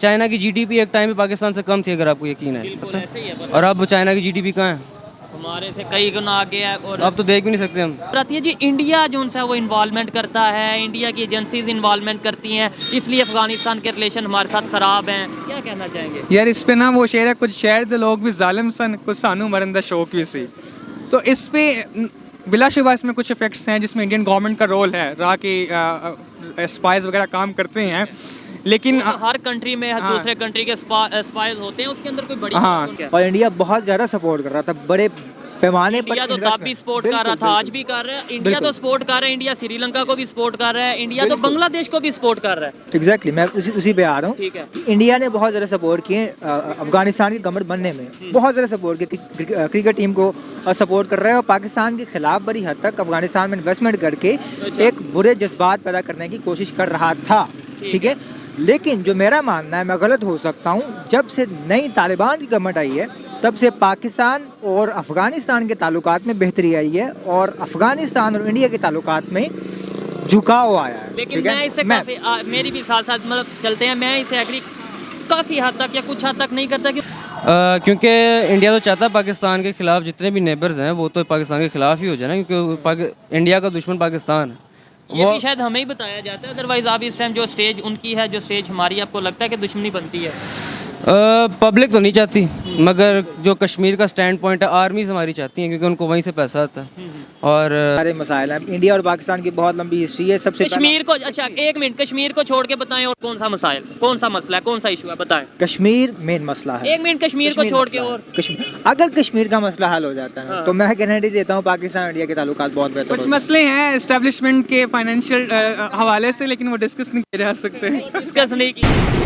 China की GDP एक time में पाकिस्तान से कम थी, अगर आपको यकीन है। बिल्कुल ऐसे ही है, और अब चाइना की जीडीपी कहाँ है? हमारे से कई गुना आगे है। और अब तो देख भी नहीं सकते हम। रतिया जी, इंडिया जो है वो इन्वॉल्वमेंट करता है, इंडिया की एजेंसीज इन्वॉल्वमेंट करती हैं, इसलिए अफगानिस्तान के रिलेशन हमारे साथ ख़राब हैं। क्या कहना चाहेंगे? यार इस पे ना वो शेर है, कुछ शहर दे लोग भी जालिम सन, कुछ सानू मरंदा शौक भी सी। तो इस पे बिलाशुबा इसमें कुछ इफेक्ट्स हैं जिसमें इंडियन गवर्नमेंट का रोल है, रहा कि स्पाइस वगैरह काम करते हैं, लेकिन तो हर कंट्री में दूसरे कंट्री के स्पाइस होते हैं, उसके अंदर कोई बड़ी हाँ। बात क्या? और इंडिया बहुत ज़्यादा सपोर्ट कर रहा था बड़े पैमाने पर। इंडिया तो तब भी सपोर्ट कर रहा था, आज भी कर रहा है। इंडिया तो सपोर्ट कर रहा है, इंडिया श्रीलंका को भी सपोर्ट कर रहा है, इंडिया तो बांग्लादेश को भी सपोर्ट कर रहा है। एग्जैक्टली, मैं उसी पे आ रहा हूँ। ठीक है। इंडिया ने बहुत ज़्यादा सपोर्ट किए अफगानिस्तान की गवर्नमेंट बनने में, बहुत ज़्यादा सपोर्ट किया। क्रिकेट टीम को सपोर्ट कर रहा है और पाकिस्तान के खिलाफ बड़ी हद तक अफगानिस्तान में इन्वेस्टमेंट करके एक बुरे जज्बात पैदा करने की कोशिश कर रहा था। ठीक है, लेकिन जो मेरा मानना है, मैं गलत हो सकता हूँ, जब से नई तालिबान की गवर्नमेंट आई है तब से पाकिस्तान और अफ़गानिस्तान के ताल्लुकात में बेहतरी आई है और अफ़गानिस्तान और इंडिया के ताल्लुकात में झुकाव आया है। लेकिन ठीक है? मैं इससे काफ़ी मेरी भी साथ साथ मतलब चलते हैं, मैं इसे एग्री काफ़ी हद तक या कुछ हद तक नहीं करता कि क्योंकि इंडिया तो चाहता है पाकिस्तान के खिलाफ जितने भी नेबर्स हैं वो तो पाकिस्तान के खिलाफ ही हो जाए ना, क्योंकि इंडिया का दुश्मन पाकिस्तान है। ये भी शायद हमें ही बताया जाता है, अदरवाइज आप इस टाइम जो स्टेज उनकी है, जो स्टेज हमारी, आपको लगता है कि दुश्मनी बनती है? पब्लिक तो नहीं चाहती, मगर जो कश्मीर का स्टैंड पॉइंट है, आर्मीज हमारी चाहती हैं, क्योंकि उनको वहीं से पैसा आता है। और सारे मसाइल हैं। इंडिया और पाकिस्तान की बहुत लंबी हिस्ट्री है। सबसे कश्मीर को, अच्छा एक मिनट, कश्मीर को छोड़ के बताएं और कौन सा मसाइल, कौन सा मसला है, कौन सा इशू है, बताएं। कश्मीर मेन मसला है। एक मिनट, कश्मीर को छोड़ के और अगर कश्मीर का मसला हल हो जाता है तो मैं गारंटी देता हूँ पाकिस्तान और इंडिया के ताल्लुकात बहुत बेहतर कुछ मसले हैं एस्टेब्लिशमेंट के फाइनेंशियल हवाले से, लेकिन वो डिस्कस नहीं किए जा सकते। डिस्कस नहीं की।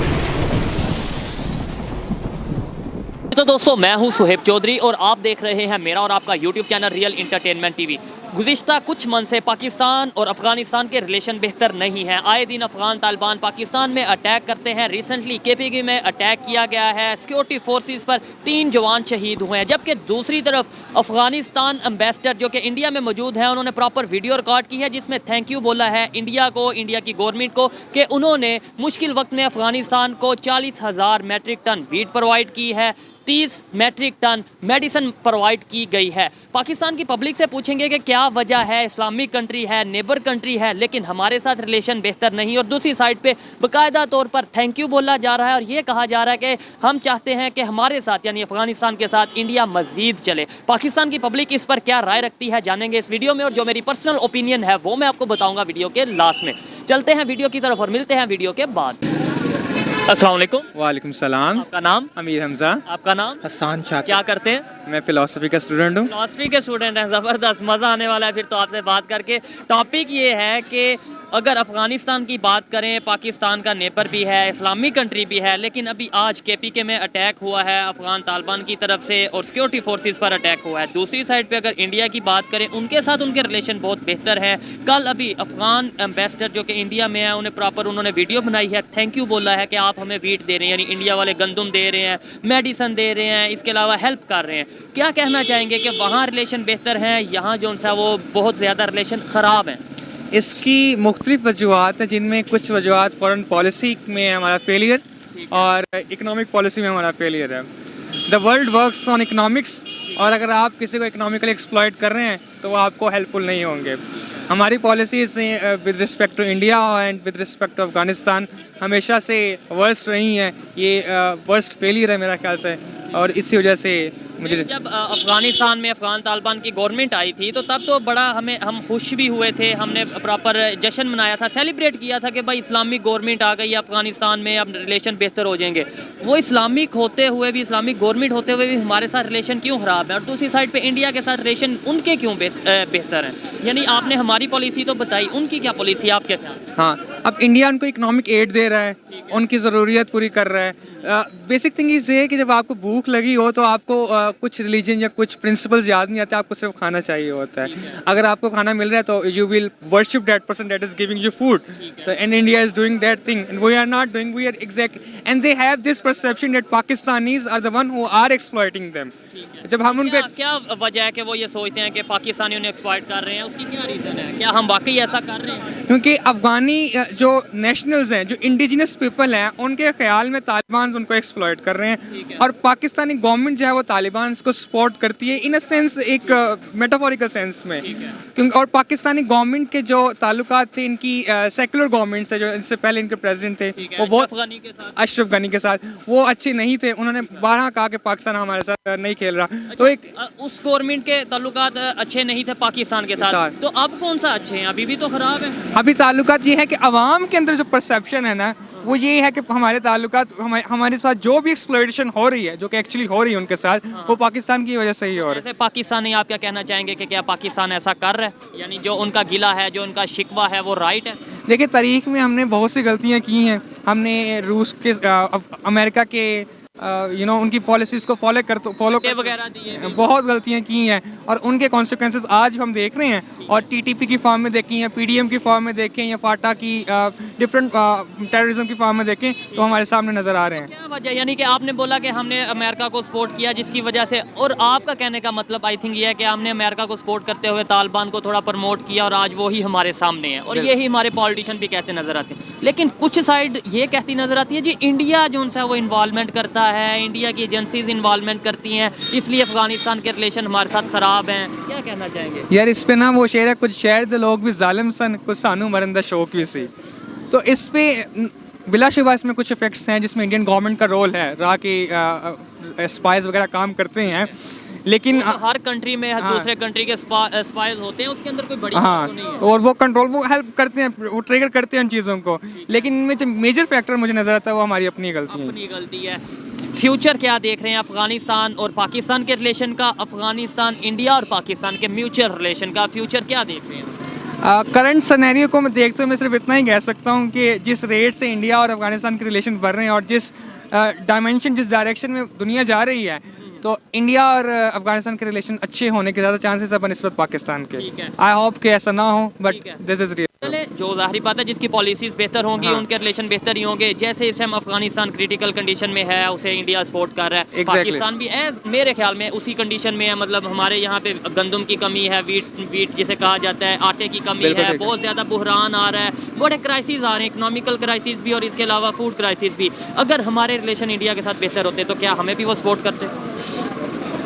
तो दोस्तों, मैं हूं सुहेब चौधरी और आप देख रहे हैं मेरा और आपका YouTube channel real entertainment TV. गुज़िश्ता कुछ मंथ से पाकिस्तान और अफगानिस्तान के रिलेशन बेहतर नहीं हैं। आए दिन अफगान तालिबान पाकिस्तान में अटैक करते हैं। रिसेंटली केपीके में अटैक किया गया है, सिक्योरिटी फोर्सेस पर 3 जवान शहीद हुए हैं। जबकि दूसरी तरफ अफगानिस्तान एम्बेसडर जो कि इंडिया में मौजूद है, उन्होंने प्रॉपर वीडियो रिकॉर्ड की है जिसमें थैंक यू बोला है इंडिया को, इंडिया की गवर्नमेंट को, कि उन्होंने मुश्किल वक्त में अफगानिस्तान को 40,000 मैट्रिक टन वीट प्रोवाइड की है, 30 मैट्रिक टन मेडिसिन प्रोवाइड की गई है। पाकिस्तान की पब्लिक से पूछेंगे कि क्या वजह है, इस्लामिक कंट्री है, नेबर कंट्री है, लेकिन हमारे साथ रिलेशन बेहतर नहीं। और दूसरी साइड पे बाकायदा तौर पर थैंक यू बोला जा रहा है और ये कहा जा रहा है कि हम चाहते हैं कि हमारे साथ यानी अफगानिस्तान के साथ इंडिया मज़ीद चले। पाकिस्तान की पब्लिक इस पर क्या राय रखती है जानेंगे इस वीडियो में, और जो मेरी पर्सनल ओपिनियन है वो मैं आपको बताऊँगा वीडियो के लास्ट में। चलते हैं वीडियो की तरफ और मिलते हैं वीडियो के बाद। अस्सलाम वालेकुम। वालेकुम सलाम। आपका नाम? अमीर हमजा। आपका नाम? हसन शाह। क्या करते हैं? मैं फ़िलासफ़ी का स्टूडेंट हूँ। फिलॉसफी के स्टूडेंट हैं, ज़बरदस्त, मज़ा आने वाला है फिर तो आपसे बात करके। टॉपिक ये है कि अगर अफ़गानिस्तान की बात करें, पाकिस्तान का नेबर भी है, इस्लामिक कंट्री भी है, लेकिन अभी आज केपीके में अटैक हुआ है अफ़गान तालिबान की तरफ से और सिक्योरिटी फोर्सेस पर अटैक हुआ है। दूसरी साइड पे अगर इंडिया की बात करें, उनके साथ उनके रिलेशन बहुत बेहतर हैं। कल अभी अफ़गान एम्बेसडर जो कि इंडिया में है, उन्हें प्रॉपर उन्होंने वीडियो बनाई है, थैंक यू बोला है कि आप हमें वीट दे रहे हैं, यानी इंडिया वाले गंदम दे रहे हैं, मेडिसन दे रहे हैं, इसके अलावा हेल्प कर रहे हैं। क्या कहना चाहेंगे कि वहाँ रिलेशन बेहतर हैं, यहाँ जो सा वो बहुत ज़्यादा रिलेशन ख़राब हैं? इसकी मुख्तलिफ वजूहत हैं, जिनमें कुछ वजूहत फॉरेन पॉलिसी में हमारा फेलियर और इकनॉमिक पॉलिसी में हमारा फेलियर है। The world works on economics, और अगर आप किसी को इकनॉमिकली एक्सप्लॉइट कर रहे हैं तो वो आपको हेल्पफुल नहीं होंगे। हमारी policies with respect to India and with respect to Afghanistan हमेशा से वर्स्ट रही हैं। ये वर्स्ट फेलियर है मेरा ख्याल से, और इसी वजह से मुझे जब अफगानिस्तान में अफगान तालिबान की गवर्नमेंट आई थी तो तब तो बड़ा हम खुश भी हुए थे, हमने प्रॉपर जश्न मनाया था, सेलिब्रेट किया था कि भाई इस्लामिक गवर्नमेंट आ गई अफगानिस्तान में, अब रिलेशन बेहतर हो जाएंगे। वो इस्लामिक होते हुए भी, इस्लामिक गवर्नमेंट होते हुए भी हमारे साथ रिलेशन क्यों ख़राब है? और दूसरी साइड पे इंडिया के साथ रिलेशन उनके क्यों बेहतर हैं? यानी आपने हमारी पॉलिसी तो बताई, उनकी क्या पॉलिसी है आपके ख्याल? हाँ, अब इंडिया उनको इकनॉमिक एड दे रहा है, उनकी ज़रूरियत पूरी कर रहा है। बेसिक थिंग इस ये है कि जब आपको भूख लगी हो तो आपको कुछ रिलीजन या कुछ प्रिंसिपल्स याद नहीं आते, आपको सिर्फ खाना चाहिए होता है। अगर आपको खाना मिल रहा है तो you will worship that person that is giving you food, and India is doing that thing and we are not doing, we are exact, and they have this perception that Pakistanis are the one who are exploiting them. जब हम उनको क्या वजह है कि वो ये सोचते हैं कि पाकिस्तानी उन्हें एक्सप्लॉइट कर रहे हैं? उसकी क्या रीज़न है? क्या हम वाकई ऐसा कर रहे हैं? क्योंकि अफगानी जो नेशनल्स हैं, जो इंडिजिनस पीपल हैं, उनके ख्याल में तालिबान उनको एक्सप्लॉइट कर रहे हैं और पाकिस्तानी गवर्नमेंट जो है वो तालिबान को सपोर्ट करती है इन अ सेंस, एक मेटाफोरिकल सेंस में। क्योंकि और पाकिस्तानी गवर्नमेंट के जो ताल्लुकात थे इनकी सेकुलर गवर्नमेंट से, जो इनसे पहले इनके प्रेसिडेंट थे वो बहुत अशरफ गनी के साथ वो अच्छे नहीं थे। उन्होंने बारहा कहा कि पाकिस्तान हमारे साथ नहीं खेल रहा। तो एक उस गवर्नमेंट के ताल्लुकात अच्छे नहीं थे पाकिस्तान के साथ, तो अब कौन सा अच्छे हैं? अभी भी तो खराब है। अभी ताल्लुकात ये है कि अवाम के अंदर जो परसेप्शन है ना वो ये है कि हमारे ताल्लुकात, हमारे साथ जो भी एक्सप्लॉइटेशन हो रही है, जो कि एक्चुअली हो रही है उनके साथ, वो पाकिस्तान की वजह से ही हो रहा है। जैसे पाकिस्तानी, आप क्या कहना चाहेंगे कि क्या पाकिस्तान ऐसा कर रहा है? यानी जो उनका गिला है, जो उनका शिकवा है, वो राइट है? देखिए, तारीख में हमने बहुत सी गलतियाँ की हैं। हमने रूस के, अमेरिका के उनकी पॉलिसीज़ को फॉलो वगैरह दिए, बहुत गलतियाँ की हैं और उनके कॉन्सिक्वेंसेस आज हम देख रहे हैं। और टीटीपी की फॉर्म में देखें या पीडीएम की फॉर्म में देखें या फाटा की डिफरेंट टेररिज्म की फॉर्म में देखें तो हमारे सामने नज़र आ रहे हैं। क्या वजह, यानी कि आपने बोला कि हमने अमेरिका को सपोर्ट किया जिसकी वजह से, और आपका कहने का मतलब आई थिंक ये है कि हमने अमेरिका को सपोर्ट करते हुए तालिबान को थोड़ा प्रमोट किया और आज वो ही हमारे सामने है और यही हमारे पॉलिटिशियन भी कहते नज़र आते हैं। लेकिन कुछ साइड ये कहती नज़र आती है जी इंडिया जो है वो इन्वॉल्वमेंट करता है, इंडिया की एजेंसीज इन्वॉल्वमेंट करती हैं, इसलिए अफगानिस्तान के रिलेशन हमारे साथ ख़राब हैं। क्या कहना चाहेंगे? यार, इस पे ना वो शेर है, कुछ शहर दे लोग भी जालिम सन, कुछ सानू मरंदा शौक भी सी। तो इस पे बिलाशुबा इसमें कुछ इफेक्ट्स हैं जिसमें इंडियन गवर्नमेंट का रोल है, रहा कि स्पाइस वगैरह काम करते हैं। लेकिन हर कंट्री में दूसरे कंट्री के स्पाइस होते हैं, उसके अंदर कोई बड़ी बात तो नहीं है। और वो कंट्रोल, वो हेल्प करते हैं, वो ट्रिगर करते हैं उन चीज़ों को। लेकिन इनमें जो मेजर फैक्टर मुझे नज़र आता है वो हमारी अपनी गलती है। फ्यूचर क्या देख रहे हैं अफगानिस्तान और पाकिस्तान के रिलेशन का, अफगानिस्तान, इंडिया और पाकिस्तान के म्यूचुअल रिलेशन का फ्यूचर क्या देख रहे हैं? करंट सिनेरियो को मैं देखते हुए मैं सिर्फ इतना ही कह सकता हूँ कि जिस रेट से इंडिया और अफगानिस्तान के रिलेशन बढ़ रहे हैं और जिस डायमेंशन, जिस डायरेक्शन में दुनिया जा रही है, तो इंडिया और अफगानिस्तान के रिलेशन अच्छे होने के ज़्यादा चांसेस है बनस्बत पाकिस्तान के। आई होप कि ऐसा ना हो, बट दिस इज रियल। जो ज़ाहिर बात है जिसकी पॉलिसीज़ बेहतर होंगी उनके रिलेशन बेहतर ही होंगे। जैसे इस टाइम अफगानिस्तान क्रिटिकल कंडीशन में है, उसे इंडिया सपोर्ट कर रहा है, पाकिस्तान भी मेरे ख्याल में उसी कंडीशन में है। मतलब हमारे यहाँ पे गंदम की कमी है, वीट जिसे कहा जाता है, आटे की कमी है, बहुत ज़्यादा बुहरान आ रहा है, बड़े क्राइसिस आ रहे हैं, इकोनॉमिकल क्राइसिस भी और इसके अलावा फूड क्राइसिस भी। अगर हमारे रिलेशन इंडिया के साथ बेहतर होते तो क्या हमें भी वो सपोर्ट करते?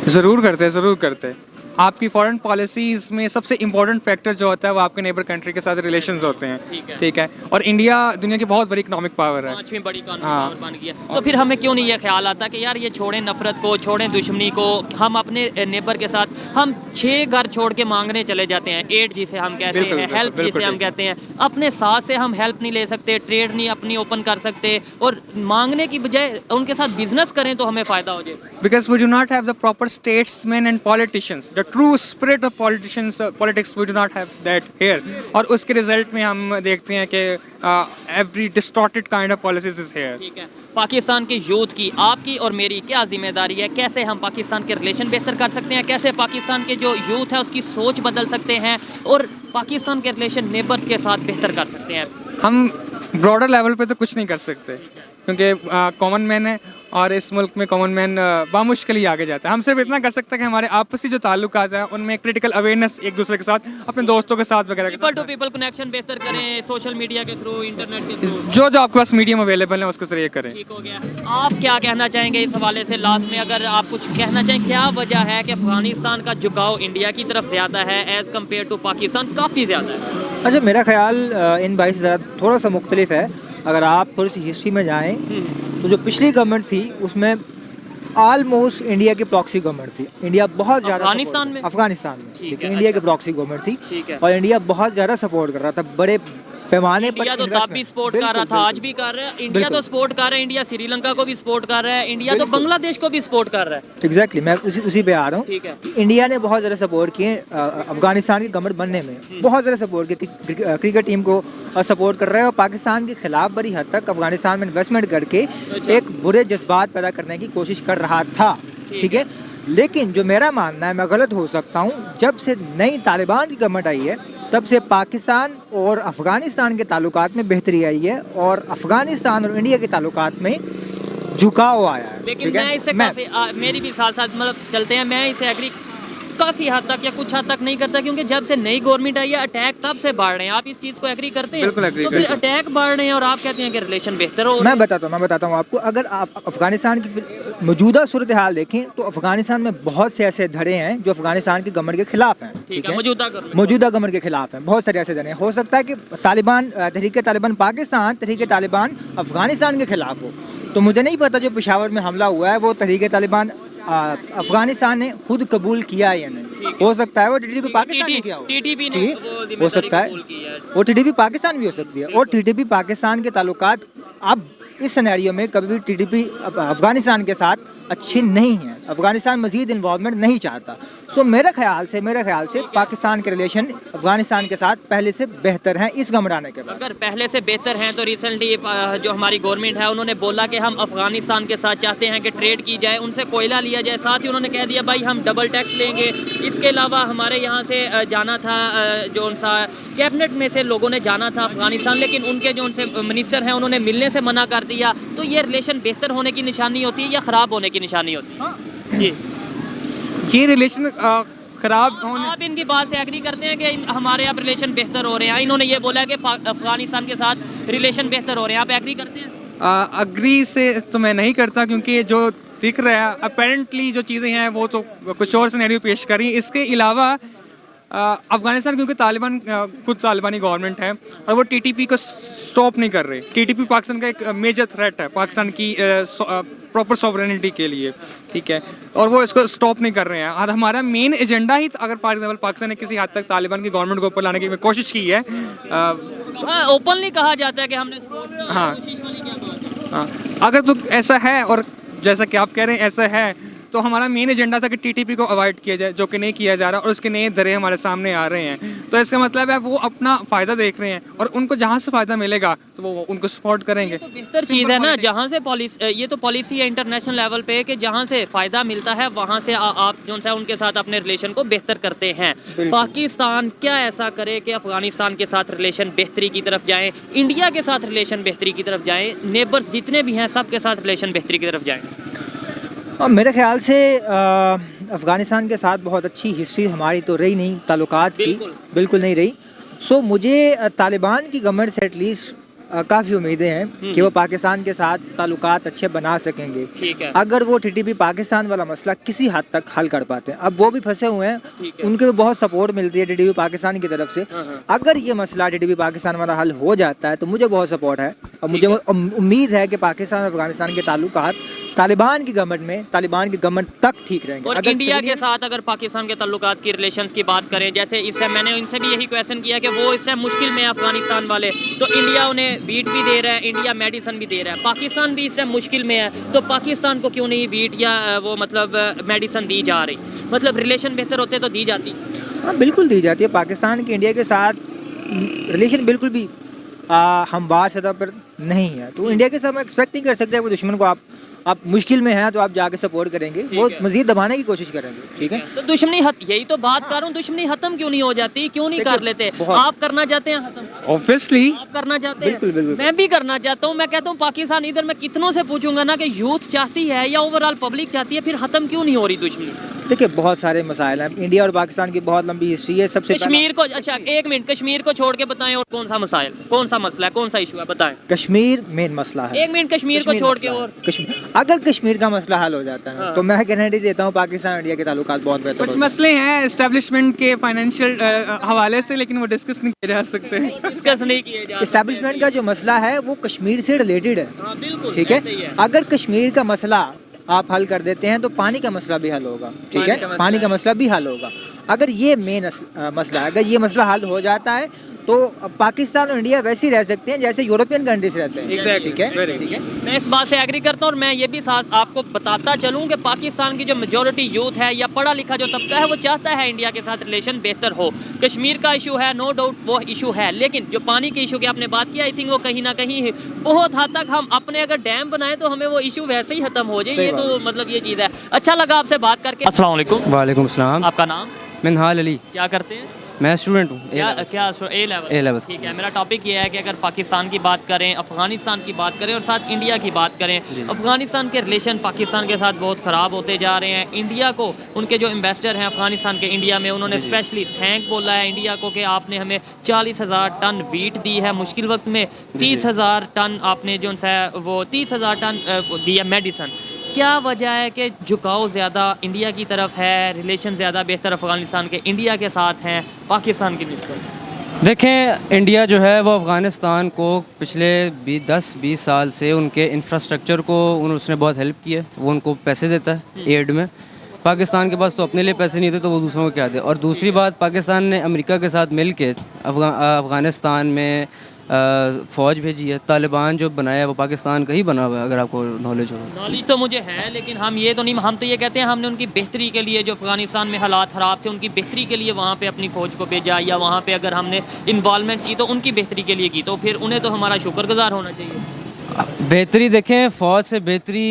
ज़रूर करते। आपकी फॉरेन पॉलिसीज़ में सबसे इम्पोर्टेंट फैक्टर जो होता है वो आपके नेबर कंट्री के साथ रिलेशंस होते हैं। ठीक है। और इंडिया दुनिया की बहुत बड़ी इकोनॉमिक पावर है, 5वीं बड़ी इकोनॉमिक पावर बन गई है। तो फिर हमें क्यों नहीं ये ख्याल आता कि यार ये छोड़ें नफरत को, छोड़ें दुश्मनी को, हम अपने नेबर के साथ, हम 6 घर छोड़ के मांगने चले जाते हैं, एड जिसे हम कहते हैं, हेल्प जिसे हम कहते हैं, अपने साथ से हम हेल्प नहीं ले सकते, ट्रेड नहीं अपनी ओपन कर सकते, और मांगने की बजाय उनके साथ बिजनेस करें तो हमें फ़ायदा हो जाए। Because we do not have the proper statesman and politicians, the true spirit of politics we do not have that here. और उसके रिजल्ट में हम देखते हैं कि every distorted kind of policies is here. ठीक है। पाकिस्तान की यूथ की, आपकी और मेरी क्या जिम्मेदारी है? कैसे हम पाकिस्तान के रिलेशन बेहतर कर सकते हैं? कैसे पाकिस्तान के जो यूथ है उसकी सोच बदल सकते हैं और पाकिस्तान के रिलेशन नेबर्स के साथ बेहतर कर सकते हैं? हम ब्रॉडर लेवल पे तो कुछ नहीं कर सकते क्योंकि कॉमन मैन है और इस मुल्क में कॉमन मैन बामुश्किल ही आगे जाता है। हम सिर्फ इतना कर सकते हैं कि हमारे आपसी जो ताल्लुकात हैं उनमें क्रिटिकल अवेयरनेस एक दूसरे के साथ, अपने दोस्तों के साथ वगैरह, पीपल टू पीपल कनेक्शन बेहतर करें, सोशल मीडिया के थ्रू, इंटरनेट के थ्रू, जो आपके पास मीडियम अवेलेबल है उसके जरिए करें। ठीक हो गया। आप क्या कहना चाहेंगे इस हवाले से? लास्ट में अगर आप कुछ कहना चाहें, क्या वजह है कि अफगानिस्तान का झुकाव इंडिया की तरफ ज़्यादा है एज़ कम्पेयर टू पाकिस्तान? काफ़ी ज़्यादा है। अच्छा, मेरा ख्याल इन बाई से ज़रा थोड़ा सा मुख्तलिफ है। अगर आप थोड़ी सी हिस्ट्री में जाएँ तो जो पिछली गवर्नमेंट थी उसमें ऑलमोस्ट इंडिया की प्रॉक्सी गवर्नमेंट थी। इंडिया बहुत ज़्यादा अफगानिस्तान में ठीक है, इंडिया की प्रॉक्सी गवर्नमेंट थी और इंडिया बहुत ज़्यादा सपोर्ट कर रहा था बड़े पैमाने पर। इंडिया तो तब भी सपोर्ट कर रहा था, आज भी कर रहा है। इंडिया तो सपोर्ट कर रहा है, इंडिया श्रीलंका को भी सपोर्ट कर रहा है, इंडिया तो बांग्लादेश को भी सपोर्ट कर रहा है। एग्जैक्टली, मैं उसी पे आ रहा हूँ। ठीक है। इंडिया ने बहुत ज़्यादा सपोर्ट किए अफगानिस्तान की गवर्नमेंट बनने में, बहुत ज़्यादा सपोर्ट किया, क्रिकेट टीम को सपोर्ट कर रहा है और पाकिस्तान के खिलाफ बड़ी हद तक अफगानिस्तान में इन्वेस्टमेंट करके एक बुरे जज्बात पैदा करने की कोशिश कर रहा था। ठीक है। लेकिन जो मेरा मानना है, मैं गलत हो सकता हूँ, जब से नई तालिबान की गवर्नमेंट आई है तब से पाकिस्तान और अफ़गानिस्तान के ताल्लुकात में बेहतरी आई है और अफ़गानिस्तान और इंडिया के ताल्लुकात में झुकाव आया है। लेकिन मैं इससे काफ़ी मेरी भी साथ साथ मतलब चलते हैं, मैं इसे एग्री काफ़ी हद तक या कुछ हद तक नहीं करता, क्योंकि जब से नई गवर्नमेंट आई है अटैक तब से बढ़ रहे हैं। आप इस चीज़ को एग्री करते हैं? बिल्कुल agree तो फिर करते अटैक बढ़ रहे हैं और आप कहते हैं कि रिलेशन बेहतर हो मैं बताता हूँ आपको। अगर आप अफगानिस्तान की मौजूदा सूरत हाल देखें तो अफगानिस्तान में बहुत से ऐसे धड़े हैं जो अफगानिस्तान की गवर्नमेंट के खिलाफ हैं। ठीक है, मौजूदा गवर्नमेंट मौजूदा गवर्नमेंट के खिलाफ हैं बहुत सारे ऐसे धड़े हैं। हो सकता है कि तालिबान तहरीक तालिबान पाकिस्तान, तहरीक तालिबान अफगानिस्तान के खिलाफ हो। तो मुझे नहीं पता जो पेशावर में हमला हुआ है वो तहरीक तालिबान अफगानिस्तान ने खुद कबूल किया है या नहीं। हो सकता है वो टीटीपी पाकिस्तान ने किया हो, टीटीपी ने ठीक, वो हो जिम्मेदारी सकता है कबूल की है। वो टीटीपी पाकिस्तान भी हो सकती है। और टीटीपी पाकिस्तान के ताल्लुकात अब इस सिनेरियो में कभी भी टीटीपी अफगानिस्तान के साथ अच्छे नहीं हैं। अफगानिस्तान मजीद इन्वॉल्वमेंट नहीं चाहता। सो मेरे ख्याल से पाकिस्तान के रिलेशन अफगानिस्तान के साथ पहले से बेहतर हैं इस घमराने के बाद। अगर पहले से बेहतर हैं तो रिसेंटली जो हमारी गवर्नमेंट है उन्होंने बोला कि हम अफगानिस्तान के साथ चाहते हैं कि ट्रेड की जाए, उनसे कोयला लिया जाए। साथ ही उन्होंने कह दिया भाई हम डबल टैक्स लेंगे। इसके अलावा हमारे यहाँ से जाना था जो उनसा कैबिनेट में से लोगों ने जाना था अफगानिस्तान, लेकिन उनके जो उनसे मिनिस्टर हैं उन्होंने मिलने से मना कर दिया। तो ये रिलेशन बेहतर होने की निशानी होती है या ख़राब होने की निशानी होती है? जी, ये रिलेशन खराब होने आप इनकी बात से एग्री करते हैं कि हमारे अब रिलेशन बेहतर हो रहे हैं? इन्होंने ये बोला है कि अफगानिस्तान के साथ रिलेशन बेहतर हो रहे हैं, आप एग्री करते हैं? अग्री से तो मैं नहीं करता, क्योंकि जो दिख रहा है अपेरेंटली जो चीज़ें हैं वो तो कुछ और सिनेरियो पेश करी। इसके अलावा अफगानिस्तान क्योंकि तालिबान खुद तालिबानी गवर्नमेंट है और वो टीटीपी को स्टॉप नहीं कर रहे। टीटीपी पाकिस्तान का एक मेजर थ्रेट है पाकिस्तान की प्रॉपर सॉवरेनिटी के लिए, ठीक है, और वो इसको स्टॉप नहीं कर रहे हैं। और हमारा मेन एजेंडा ही अगर फॉर एग्जाम्पल पाकिस्तान ने किसी हद तक तालिबान की गवर्नमेंट को ऊपर लाने की कोशिश की है, हाँ, ओपनली कहा जाता है कि हमने सपोर्ट किया है, हाँ। कोशिश वाली क्या बात है? हाँ, अगर तो ऐसा है और जैसा कि आप कह रहे हैं ऐसा है, तो हमारा मेन एजेंडा था कि टीटीपी को अवॉइड किया जाए, जो कि नहीं किया जा रहा और उसके नए दरे हमारे सामने आ रहे हैं। तो इसका मतलब है वो अपना फ़ायदा देख रहे हैं और उनको जहाँ से फ़ायदा मिलेगा तो वो उनको सपोर्ट करेंगे। तो बेहतर चीज़ है ना, जहाँ से पॉलिसी, ये तो पॉलिसी है इंटरनेशनल लेवल पे कि जहाँ से फ़ायदा मिलता है वहाँ से आप जो है उनके साथ अपने रिलेशन को बेहतर करते हैं। पाकिस्तान क्या ऐसा करे कि अफगानिस्तान के साथ रिलेशन बेहतरी की तरफ जाएँ, इंडिया के साथ रिलेशन बेहतरी की तरफ जाएँ, नेबर्स जितने भी हैं सब के साथ रिलेशन बेहतरी की तरफ जाएँ? और मेरे ख्याल से अफ़गानिस्तान के साथ बहुत अच्छी हिस्ट्री हमारी तो रही नहीं ताल्लुकात की, बिल्कुल नहीं रही। सो मुझे तालिबान की गवर्नमेंट से एटलीस्ट काफ़ी उम्मीदें हैं कि वो पाकिस्तान के साथ ताल्लुकात अच्छे बना सकेंगे, ठीक है। अगर वो टीटीपी पाकिस्तान वाला मसला किसी हद तक हल कर पाते हैं। अब वो भी फंसे हुए हैं, उनके भी बहुत सपोर्ट मिलती है टीटीपी पाकिस्तान की तरफ से। अगर ये मसला टीटीपी पाकिस्तान वाला हल हो जाता है तो मुझे बहुत सपोर्ट है और मुझे उम्मीद है कि पाकिस्तान और अफगानिस्तान के ताल्लुकात तालिबान की गवर्नमेंट तक ठीक रहेंगे। और इंडिया के साथ अगर पाकिस्तान के ताल्लुकात की रिलेशंस की बात करें, जैसे इस टाइम मैंने इनसे भी यही क्वेश्चन किया कि वो इस टाइम मुश्किल में है अफगानिस्तान वाले, तो इंडिया उन्हें वीट भी दे रहा है, इंडिया मेडिसिन भी दे रहा है, पाकिस्तान भी इस टाइम मुश्किल में है, तो पाकिस्तान को क्यों नहीं वीट या वो मतलब मेडिसिन दी जा रही? मतलब रिलेशन बेहतर होते तो दी जाती। हाँ, बिल्कुल दी जाती है। पाकिस्तान की इंडिया के साथ रिलेशन बिल्कुल भी हमवार सतह पर नहीं है, तो इंडिया के साथ हम एक्सपेक्ट नहीं कर सकते वो दुश्मन को आप मुश्किल में हैं तो आप जाके सपोर्ट करेंगे, वो मजीद दबाने की कोशिश करेंगे, ठीक है। तो दुश्मनी यही तो बात कर रहा हूँ, दुश्मनी खत्म क्यों नहीं हो जाती, क्यों नहीं कर लेते? आप करना चाहते हैं खत्म? ऑब्वियसली आप करना चाहते हैं, मैं भी करना चाहता हूँ। मैं कहता हूँ पाकिस्तान, इधर मैं कितनों से पूछूंगा ना कि यूथ चाहती है या ओवरऑल पब्लिक चाहती है, फिर खत्म क्यों नहीं हो रही दुश्मनी? देखिए बहुत सारे मसाइल हैं, इंडिया और पाकिस्तान की बहुत लंबी हिस्ट्री है। सबसे कश्मीर को, अच्छा एक मिनट, कश्मीर को छोड़ के बताएं और कौन सा मसाइल, कौन सा मसला है, कौन सा इशू है, बताएं। कश्मीर मेन मसला है। एक मिनट, कश्मीर को छोड़ के और अगर कश्मीर का मसला हल हो जाता है तो मैं गारंटी देता हूँ पाकिस्तान इंडिया के ताल्लुकात बहुत बेहतर कुछ मसले हैं एस्टेब्लिशमेंट के फाइनेंशियल हवाले से, लेकिन वो डिस्कस नहीं किए जा सकते। डिस्कस नहीं किए जा सकते। एस्टेब्लिशमेंट का जो मसला है वो कश्मीर से रिलेटेड है, हाँ, बिल्कुल, ठीक ऐसे ही है। अगर कश्मीर का मसला आप हल कर देते हैं तो पानी का मसला भी हल होगा, ठीक है, पानी का मसला भी हल होगा। अगर ये मेन मसला है, अगर ये मसला हल हो जाता है तो पाकिस्तान और इंडिया वैसे ही रह सकते हैं जैसे यूरोपियन कंट्रीज रहते हैं, Exactly. ठीक है, ठीक है। मैं इस बात से एग्री करता हूँ और मैं ये भी साथ आपको बताता चलूँ कि पाकिस्तान की जो मेजॉरिटी यूथ है या पढ़ा लिखा जो तबका है वो चाहता है इंडिया के साथ रिलेशन बेहतर हो। कश्मीर का इशू है, नो डाउट वो इशू है, लेकिन जो पानी के इशू की आपने बात की, आई थिंक वो कहीं ना कहीं बहुत हद तक हम अपने अगर डैम बनाए तो हमें वो इशू वैसे ही खत्म हो जाए। ये तो मतलब ये चीज़ है। अच्छा लगा आपसे बात करके। अस्सलाम वालेकुम। वालेकुम सलाम। आपका नाम? मिनहाल अली। क्या करते हैं? मैं स्टूडेंट हूँ क्या क्या ए A लेवल? levels। ठीक है, मेरा टॉपिक ये है कि अगर पाकिस्तान की बात करें, अफगानिस्तान की बात करें और साथ इंडिया की बात करें, अफगानिस्तान के रिलेशन पाकिस्तान के साथ बहुत ख़राब होते जा रहे हैं। इंडिया को उनके जो एम्बेसडर हैं अफगानिस्तान के इंडिया में, उन्होंने स्पेशली थैंक बोला है इंडिया को कि आपने हमें 40,000 टन वीट दी है मुश्किल वक्त में, 30,000 टन आपने जो है वो 30,000 टन दिया मेडिसन। क्या वजह है कि झुकाव ज़्यादा इंडिया की तरफ है, रिलेशन ज़्यादा बेहतर अफगानिस्तान के इंडिया के साथ हैं पाकिस्तान की निस्बत? देखें, इंडिया जो है वो अफ़गानिस्तान को पिछले 10-20 साल से उनके इंफ्रास्ट्रक्चर को उसने बहुत हेल्प की है। वो उनको पैसे देता है एड में। पाकिस्तान के पास तो अपने लिए पैसे नहीं थे तो वो दूसरों को क्या दे। और दूसरी बात, पाकिस्तान ने अमेरिका के साथ मिल के अफ़गानिस्तान में फ़ौज भेजी है। तालिबान जो बनाया है वो पाकिस्तान का ही बना हुआ है, अगर आपको नॉलेज हो। नॉलेज तो मुझे है, लेकिन हम ये तो नहीं, हम तो ये कहते हैं हमने उनकी बेहतरी के लिए, जो अफगानिस्तान में हालात ख़राब थे उनकी बेहतरी के लिए वहाँ पे अपनी फ़ौज को भेजा, या वहाँ पे अगर हमने इन्वॉल्वमेंट की तो उनकी बेहतरी के लिए की, तो फिर उन्हें तो हमारा शुक्रगुजार होना चाहिए। बेहतरी देखें, फ़ौज से बेहतरी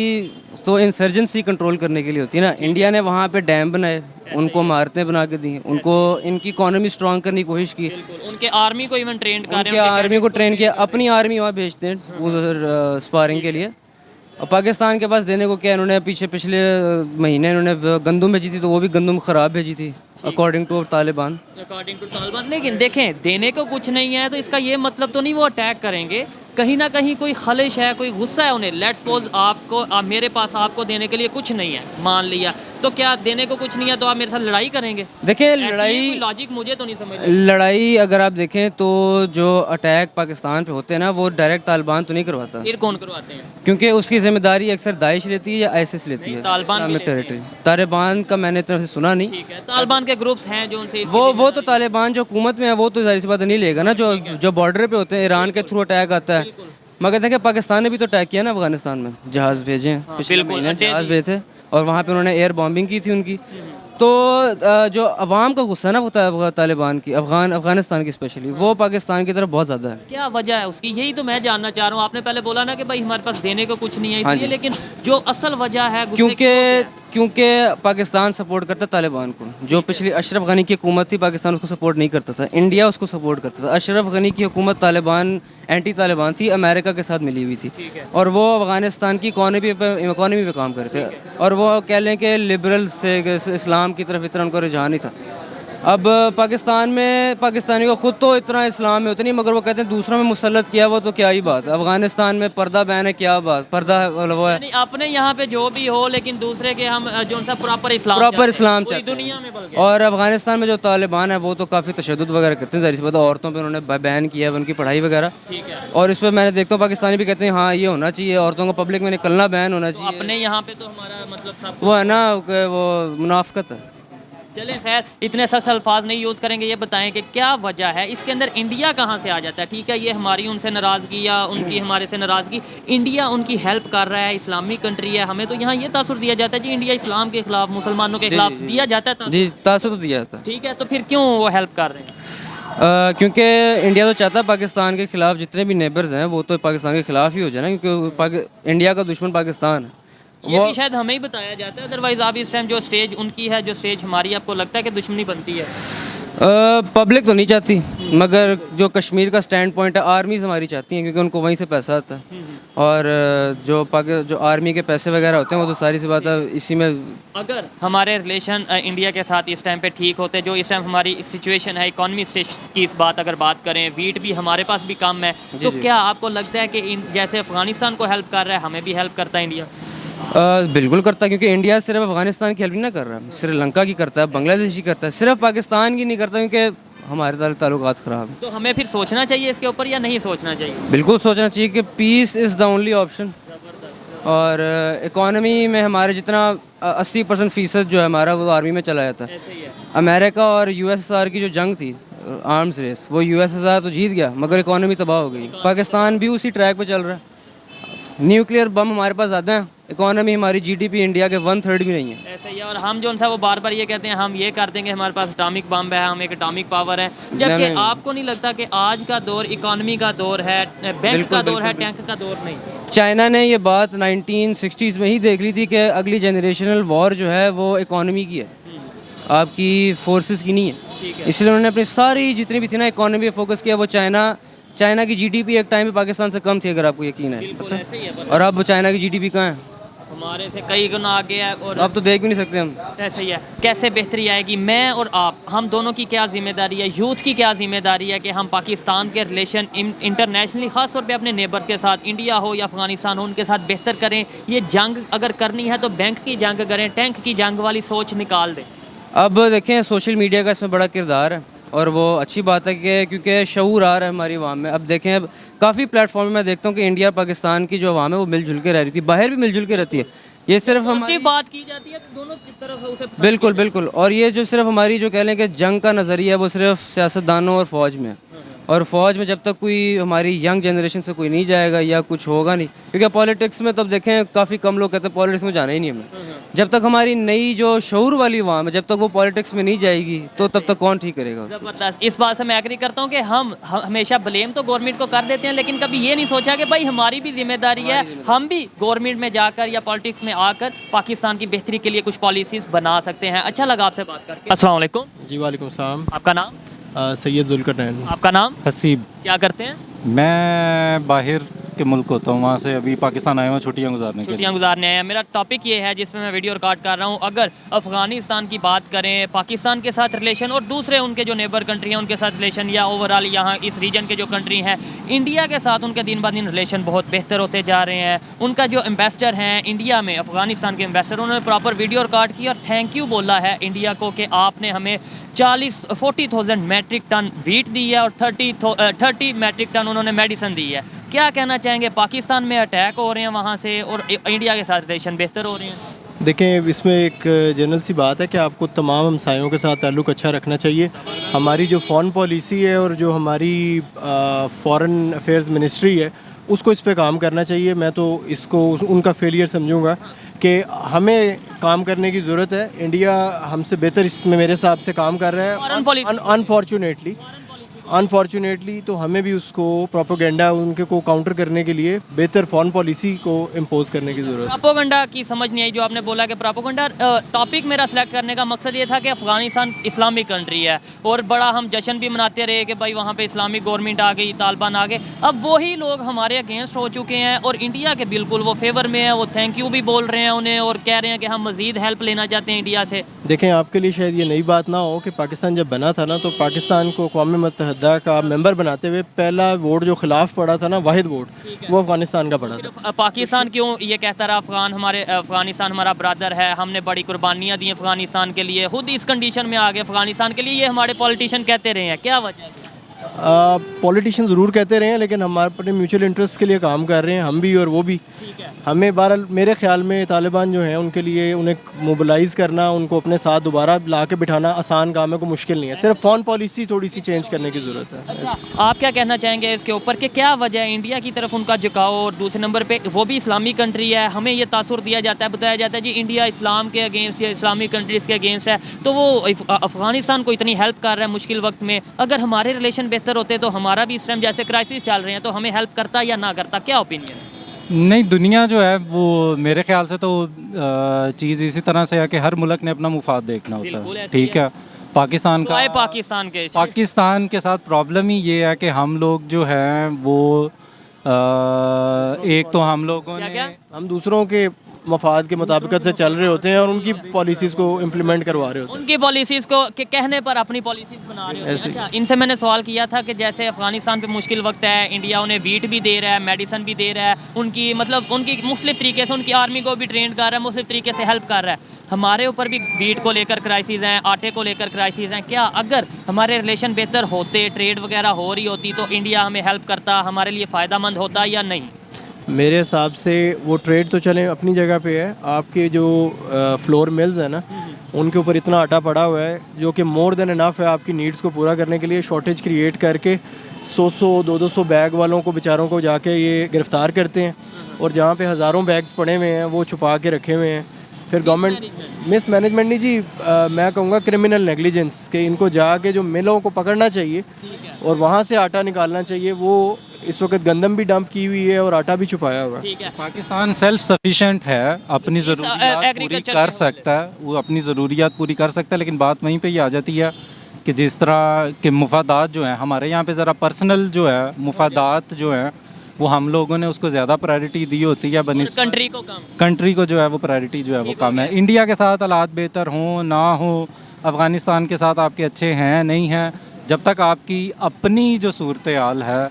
तो इंसर्जेंसी कंट्रोल करने के लिए होती है ना। इंडिया ने वहाँ पे डैम बनाए, उनको इमारतें बना के दी, उनको इनकी इकोनॉमी स्ट्रॉन्ग करने की कोशिश की। बिल्कुल, उनके आर्मी को इवन ट्रेन कर रहे उनके आर्मी को ट्रेन किया, अपनी आर्मी वहाँ भेजते हैं उधर स्पारिंग के लिए। और पाकिस्तान के पास देने को क्या, इन्होंने पिछले महीने इन्होंने गंदम भेजी थी, तो वो भी गंदम ख़राब भेजी थी अकॉर्डिंग टू तालिबान। लेकिन देखें, देने को कुछ नहीं है तो इसका ये मतलब तो नहीं वो अटैक करेंगे। कहीं ना कहीं कोई खलिश है, कोई गुस्सा है उन्हें। लेट्स सपोज आपको मेरे पास आपको देने के लिए कुछ नहीं है, मान लिया, तो क्या देने को कुछ नहीं है तो आप मेरे साथ लड़ाई करेंगे? देखें, लॉजिक मुझे तो नहीं समझ लड़ाई अगर आप देखें तो जो अटैक पाकिस्तान पे होते हैं ना, वो डायरेक्ट तालिबान तो नहीं करवाता। फिर कौन करवाते हैं? क्योंकि उसकी जिम्मेदारी अक्सर दाइश लेती है या आईएसआईएस लेती है, इस्लामिक टेरिटरी। तालिबान का मैंने तरफ से सुना नहीं। ठीक है, तालिबान के ग्रुप्स हैं जो उनसे वो तो तालिबान जो हुकूमत में है वो तो जाहिर सी बात नहीं लेगा ना। जो बॉर्डर पे होते हैं, ईरान के थ्रू अटैक आता है। मगर देखिए, पाकिस्तान ने भी तो अटैक किया ना अफगानिस्तान में, जहाज़ भेजे हैं, पिछले महीने जहाज़ भेजे थे और वहाँ पे उन्होंने एयर बॉम्बिंग की थी उनकी। तो जो अवाम का गुस्सा है ना वो तालिबान की, अफगानिस्तान की स्पेशली, वो पाकिस्तान की तरफ बहुत ज़्यादा है। क्या वजह है उसकी, यही तो मैं जानना चाह रहा हूँ। आपने पहले बोला ना कि भाई हमारे पास देने को कुछ नहीं है इसलिए, लेकिन जो असल वजह है क्योंकि पाकिस्तान सपोर्ट करता तालिबान को। जो पिछली अशरफ गनी की हुकूमत थी, पाकिस्तान उसको सपोर्ट नहीं करता था, इंडिया उसको सपोर्ट करता था। अशरफ गनी की हुकूमत तालिबान एंटी तालिबान थी, अमेरिका के साथ मिली हुई थी, और वो अफगानिस्तान की इकॉनमी पे काम करते थे। और वो कह लें कि लिबरल्स थे, कि इस्लाम की तरफ इतना उनका रुझान नहीं था। अब पाकिस्तान में पाकिस्तानी को खुद तो इतना इस्लाम में होता नहीं, मगर वो कहते हैं दूसरों में मुसल्लत किया वो तो क्या ही बात है। अफगानिस्तान में पर्दा बैन है, क्या बात, पर्दा वो है। अपने यहाँ पे जो भी हो, लेकिन दूसरे के हम जो सा प्रॉपर इस्लाम चाहते दुनिया में बल्कि। और अफगानिस्तान में जो तालिबान है वो तो काफ़ी तशद्दुद वगैरह करते हैं, जाहिर सी बात है। औरतों पे उन्होंने बैन किया है, उनकी पढ़ाई वगैरह। ठीक है। और इस पर मैंने देखता हूँ पाकिस्तानी भी कहते हैं हाँ ये होना चाहिए, औरतों को पब्लिक में निकलना बैन होना चाहिए। अपने यहाँ पे तो हमारा मतलब सब वो है ना कि वो मुनाफकत है। चलें, खैर इतने सख्त अल्फाज नहीं यूज़ करेंगे। ये बताएं कि क्या वजह है इसके अंदर, इंडिया कहाँ से आ जाता है? ठीक है, ये हमारी उनसे नाराज़गी या उनकी हमारे से नाराज़गी, इंडिया उनकी हेल्प कर रहा है, इस्लामी कंट्री है, हमें तो यहाँ ये तासुर दिया जाता है जी इंडिया इस्लाम के खिलाफ, मुसलमानों के खिलाफ दिया जाता है। जी, तासुर तो दिया जाता है। ठीक है, तो फिर क्यों वो हेल्प कर रहे हैं? क्योंकि इंडिया तो चाहता है पाकिस्तान के खिलाफ जितने भी नेबर्स हैं वो तो पाकिस्तान के खिलाफ ही हो जाए ना, क्योंकि इंडिया का दुश्मन पाकिस्तान है। ये भी शायद हमें ही बताया जाता है, अदरवाइज आप इस टाइम जो स्टेज उनकी है, जो स्टेज हमारी, आपको लगता है कि दुश्मनी बनती है? पब्लिक तो नहीं चाहती, मगर जो कश्मीर का स्टैंड पॉइंट है, आर्मीज़ हमारी चाहती हैं, क्योंकि उनको वहीं से पैसा आता है। और जो आर्मी के पैसे वगैरह होते हैं वो तो सारी सी बात है इसी में। अगर हमारे रिलेशन इंडिया के साथ इस टाइम पे ठीक होते, जो इस टाइम हमारी सिचुएशन है, इकॉनमी स्टेज की इस बात अगर बात करें, वीट भी हमारे पास भी कम है, तो क्या आपको लगता है कि जैसे अफगानिस्तान को हेल्प कर रहा है, हमें भी हेल्प करता है इंडिया? बिल्कुल करता है, क्योंकि इंडिया सिर्फ अफगानिस्तान की हेल्प नहीं ना कर रहा, श्रीलंका की करता है, बांग्लादेश की करता है, सिर्फ पाकिस्तान की नहीं करता, क्योंकि हमारे ताल्लुकात ख़राब हैं। तो हमें फिर सोचना चाहिए इसके ऊपर या नहीं सोचना चाहिए? बिल्कुल सोचना चाहिए कि peace is the only option. और इकॉनमी में हमारे जितना 80% जो है हमारा, वो आर्मी में चला जाता है। अमेरिका और यूएसएसआर की जो जंग थी, आर्म्स रेस, वो यूएसएसआर तो जीत गया, मगर इकॉनमी तबाह हो गई। पाकिस्तान भी उसी ट्रैक पे चल रहा है। न्यूक्लियर बम हमारे पास ज़्यादा है, इकोनॉमी हमारी जीडीपी इंडिया के 1/3 भी नहीं है। ऐसे ही, और हम जो है वो बार बार ये कहते हैं हम ये कर देंगे, हमारे पास एटॉमिक बम है, हम एक एटॉमिक पावर है, जबकि आपको नहीं लगता कि आज का दौर इकोनॉमी का दौर है, बैंक का दौर है, टैंक का दौर नहीं? चाइना ने ये बात 1960s में ही देख ली थी कि अगली जनरेशनल वॉर जो है वो इकोनॉमी की है, आपकी फोर्सेस की नहीं है। इसलिए उन्होंने अपनी सारी जितनी भी थी ना इकोनॉमी पे फोकस किया। वो चाइना की जीडीपी एक टाइम पे पाकिस्तान से कम थी, अगर आपको यकीन है। बिल्कुल ऐसे ही है, और अब चाइना की जीडीपी कहाँ है? हमारे से कई गुना आगे है। और अब तो देख भी नहीं सकते हम। ऐसे ही है। कैसे बेहतरी आएगी? मैं और आप, हम दोनों की क्या जिम्मेदारी है, यूथ की क्या जिम्मेदारी है कि हम पाकिस्तान के रिलेशन इंटरनेशनली ख़ास तौर पे अपने नेबर्स के साथ, इंडिया हो या अफगानिस्तान हो, उनके साथ बेहतर करें। ये जंग अगर करनी है तो बैंक की जंग करें, टैंक की जंग वाली सोच निकाल दें। अब देखें सोशल मीडिया का इसमें बड़ा किरदार है और वो अच्छी बात है कि क्योंकि शऊर आ रहा है हमारी आवाम में। अब देखें अब काफ़ी प्लेटफॉर्म में मैं देखता हूँ कि इंडिया और पाकिस्तान की जो आवाम है वो मिलजुल के रह रही थी, बाहर भी मिलजुल के रहती है। ये सिर्फ हमारी बात की जाती है तो दोनों तरफ उसे बिल्कुल बिल्कुल। और ये जो सिर्फ हमारी जो कह लें कि जंग का नज़रिया है वो सिर्फ सियासतदानों और फ़ौज में है। और फ़ौज में जब तक कोई हमारी यंग जनरेशन से कोई नहीं जाएगा या कुछ होगा नहीं, क्योंकि पॉलिटिक्स में तो अब देखें काफ़ी कम लोग कहते हैं पॉलिटिक्स में जाना ही नहीं हमें। जब तक हमारी नई जो शऊर वाली आवाम है जब तक वो पॉलिटिक्स में नहीं जाएगी तो तब तक कौन ठीक करेगा उसको? ज़बरदस्त। इस बात से मैं एग्री करता हूँ कि हम हमेशा ब्लेम तो गवर्नमेंट को कर देते हैं, लेकिन कभी ये नहीं सोचा कि भाई हमारी भी जिम्मेदारी है, हम भी गवर्नमेंट में जाकर या पॉलिटिक्स में आकर पाकिस्तान की बेहतरी के लिए कुछ पॉलिसीज़ बना सकते हैं। अच्छा लगा आपसे बात करके। अस्सलाम वालेकुम। जी वालेकुम सलाम। आपका नाम? सैयद जुल्करनैन। आपका नाम? हसीब। क्या करते हैं? मैं बाहर के मुल्क होता हूँ, वहाँ से अभी पाकिस्तान आया हूँ छुट्टियाँ गुजारने के लिए। छुट्टियाँ गुजारने आए हैं। मेरा टॉपिक ये है जिसमें मैं वीडियो रिकॉर्ड कर रहा हूँ। अगर अफ़गानिस्तान की बात करें, पाकिस्तान के साथ रिलेशन और दूसरे उनके जो नेबर कंट्री हैं उनके साथ रिलेशन, या ओवरऑल यहाँ इस रीजन के जो कंट्री हैं इंडिया के साथ उनके दिन ब दिन रिलेशन बहुत बेहतर होते जा रहे हैं। उनका जो एम्बेसडर हैं इंडिया में, अफ़गानिस्तान के एम्बेसडर, उन्होंने प्रॉपर वीडियो रिकॉर्ड की और थैंक यू बोला है इंडिया को कि आपने हमें 40,000 मैट्रिक टन वीट दी है और 30 मैट्रिक टन उन्होंने मेडिसिन दी है। क्या कहना चाहेंगे? पाकिस्तान में अटैक हो रहे हैं वहाँ से और इंडिया के साथ रिलेशन बेहतर हो रहे हैं। देखें, इसमें एक जनरल सी बात है कि आपको तमाम हमसायों के साथ ताल्लुक़ अच्छा रखना चाहिए। हमारी जो फ़ॉरेन पॉलिसी है और जो हमारी फ़ॉरेन अफेयर्स मिनिस्ट्री है उसको इस पे काम करना चाहिए। मैं तो इसको उनका फेलियर समझूंगा कि हमें काम करने की ज़रूरत है। इंडिया हमसे बेहतर इसमें मेरे हिसाब से काम कर रहा है। अनफॉर्चुनेटली तो हमें भी उसको प्रोपोगंडा उनके को काउंटर करने के लिए बेहतर फॉरेन पॉलिसी को इम्पोज करने की ज़रूरत है। प्रोपोगंडा की समझ नहीं आई जो आपने बोला कि प्रोपोगंडा। टॉपिक मेरा सेलेक्ट करने का मकसद ये था कि अफ़गानिस्तान इस्लामिक कंट्री है और बड़ा हम जश्न भी मनाते रहे कि भाई वहाँ पे इस्लामिक गवर्नमेंट आ गई, तालिबान आ गए। अब वही लोग हमारे अगेंस्ट हो चुके हैं और इंडिया के बिल्कुल वो फेवर में है। वो थैंक यू भी बोल रहे हैं उन्हें और कह रहे हैं कि हम मज़ीद हेल्प लेना चाहते हैं इंडिया से। देखें, आपके लिए शायद ये नई बात ना हो कि पाकिस्तान जब बना था ना तो पाकिस्तान को अक़वाम मुत्तहिदा का मेंबर बनाते हुए पहला वोट जो खिलाफ पड़ा था ना, वाहिद वोट, वो अफगानिस्तान का पड़ा था। पाकिस्तान क्यों ये कहता रहा अफगानिस्तान हमारा ब्रदर है, हमने बड़ी कुर्बानियाँ दी अफगानिस्तान के लिए, खुद इस कंडीशन में आ गए अफगानिस्तान के लिए, ये हमारे पॉलिटिशियन कहते रहे हैं, क्या वजह है? पॉलिटिशियन ज़रूर कहते रहे हैं लेकिन हमारे अपने म्यूचुअल इंटरेस्ट के लिए काम कर रहे हैं, हम भी और वो भी। हमें बहरहाल मेरे ख्याल में तालिबान जो हैं उनके लिए उन्हें मोबिलाइज़ करना, उनको अपने साथ दोबारा ला के बिठाना आसान काम है, कोई मुश्किल नहीं है। सिर्फ फॉरेन पॉलिसी थोड़ी सी चेंज करने की ज़रूरत है। अच्छा, आप क्या कहना चाहेंगे इसके ऊपर कि क्या वजह है इंडिया की तरफ उनका झुकाव? और दूसरे नंबर पे वो भी इस्लामिक कंट्री है, हमें ये तासुर दिया जाता है, बताया जाता है जी इंडिया इस्लाम के अगेंस्ट या इस्लामिक कंट्रीज़ के अगेंस्ट है, तो वो अफ़गानिस्तान को इतनी हेल्प कर रहा है मुश्किल वक्त में। अगर हमारे रिलेशन बेहतर होते तो हमारा भी इस टाइम जैसे क्राइसिस चल रहे हैं तो हमें हेल्प करता या ना करता? क्या ओपिनियन है? नहीं, दुनिया जो है वो मेरे ख्याल से तो चीज़ इसी तरह से है कि हर मुल्क ने अपना मुफाद देखना होता है, ठीक है। पाकिस्तान के साथ प्रॉब्लम ही ये है कि हम लोग जो हैं वो एक तो हम लोगों ने हम दूसरों के मफाद के मुताबिक से चल रहे होते हैं और उनकी पॉलिसीज़ को इम्प्लीमेंट करवा रहे होते हैं, उनकी पॉलिसीज़ को के कहने पर अपनी पॉलिसीज़ बना रहे होते हैं। अच्छा, इनसे मैंने सवाल किया था कि जैसे अफगानिस्तान पे मुश्किल वक्त है, इंडिया उन्हें वीट भी दे रहा है, मेडिसिन भी दे रहा है, उनकी मतलब उनकी मुख्तलिफ तरीके से उनकी आर्मी को भी ट्रेन कर रहा है, मुख्तलिफ तरीके से हेल्प कर रहा है। हमारे ऊपर भी वीट को लेकर क्राइसिस हैं, आटे को लेकर क्राइसिस हैं। क्या अगर हमारे रिलेशन बेहतर होते, ट्रेड वगैरह हो रही होती तो इंडिया हमें हेल्प करता, हमारे लिए फ़ायदा मंद होता या नहीं? मेरे हिसाब से वो ट्रेड तो चले अपनी जगह पे है। आपके जो फ्लोर मिल्स है ना उनके ऊपर इतना आटा पड़ा हुआ है जो कि मोर देन इनफ है आपकी नीड्स को पूरा करने के लिए। शॉर्टेज क्रिएट करके 100-200 बैग वालों को बेचारों को जाके ये गिरफ़्तार करते हैं और जहाँ पे हज़ारों बैग्स पड़े हुए हैं वो छुपा के रखे हुए हैं। फिर गवर्नमेंट मिस मैनेजमेंट नहीं जी, मैं कहूँगा क्रिमिनल नेग्लिजेंस के इनको जाके जो मिलों को पकड़ना चाहिए और वहाँ से आटा निकालना चाहिए। वो इस वक्त गंदम भी डंप की हुई है और आटा भी छुपाया हुआ है। पाकिस्तान सेल्फ सफिशिएंट है, अपनी ज़रूरियात पूरी कर सकता है, वो अपनी ज़रूरियात पूरी कर सकता है, लेकिन बात वहीं पे ही आ जाती है कि जिस तरह के मुफादात जो हैं हमारे यहाँ पे ज़रा पर्सनल जो है मुफादात जो हैं वो हम लोगों ने उसको ज़्यादा प्रायोरिटी दी होती है बनिस्बत कंट्री को कम। कंट्री को जो है वो प्रायोरिटी जो है वो कम है। इंडिया के साथ हालात बेहतर हों ना हो, अफ़गानिस्तान के साथ आपके अच्छे हैं नहीं हैं, जब तक आपकी अपनी जो सूरत हाल है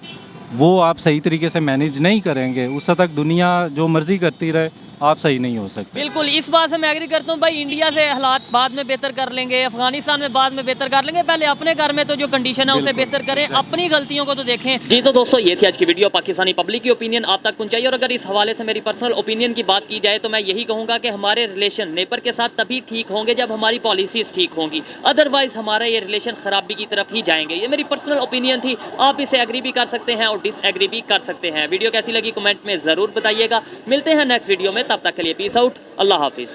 वो आप सही तरीके से मैनेज नहीं करेंगे उस तक दुनिया जो मर्ज़ी करती रहे, आप सही नहीं हो सकते। बिल्कुल, इस बात से मैं एग्री करता हूँ भाई। इंडिया से हालात बाद में बेहतर कर लेंगे, अफगानिस्तान में बाद में बेहतर कर लेंगे, पहले अपने घर में तो जो कंडीशन है उसे बेहतर करें, अपनी गलतियों को तो देखें। जी तो दोस्तों, ये थी आज की वीडियो, पाकिस्तानी पब्लिक की ओपिनियन आप तक पहुंचाई। और अगर इस हवाले से मेरी पर्सनल ओपिनियन की बात की जाए तो मैं यही कहूँगा कि हमारे रिलेशन नेबर के साथ तभी ठीक होंगे जब हमारी पॉलिसीज़ ठीक होंगी, अदरवाइज़ हमारे ये रिलेशन खराबी की तरफ ही जाएंगे। ये मेरी पर्सनल ओपिनियन थी, आप इसे एग्री भी कर सकते हैं और डिसएग्री भी कर सकते हैं। वीडियो कैसी लगी कमेंट में ज़रूर बताइएगा। मिलते हैं नेक्स्ट वीडियो में, तब तक के लिए पीस आउट, अल्लाह हाफिज़।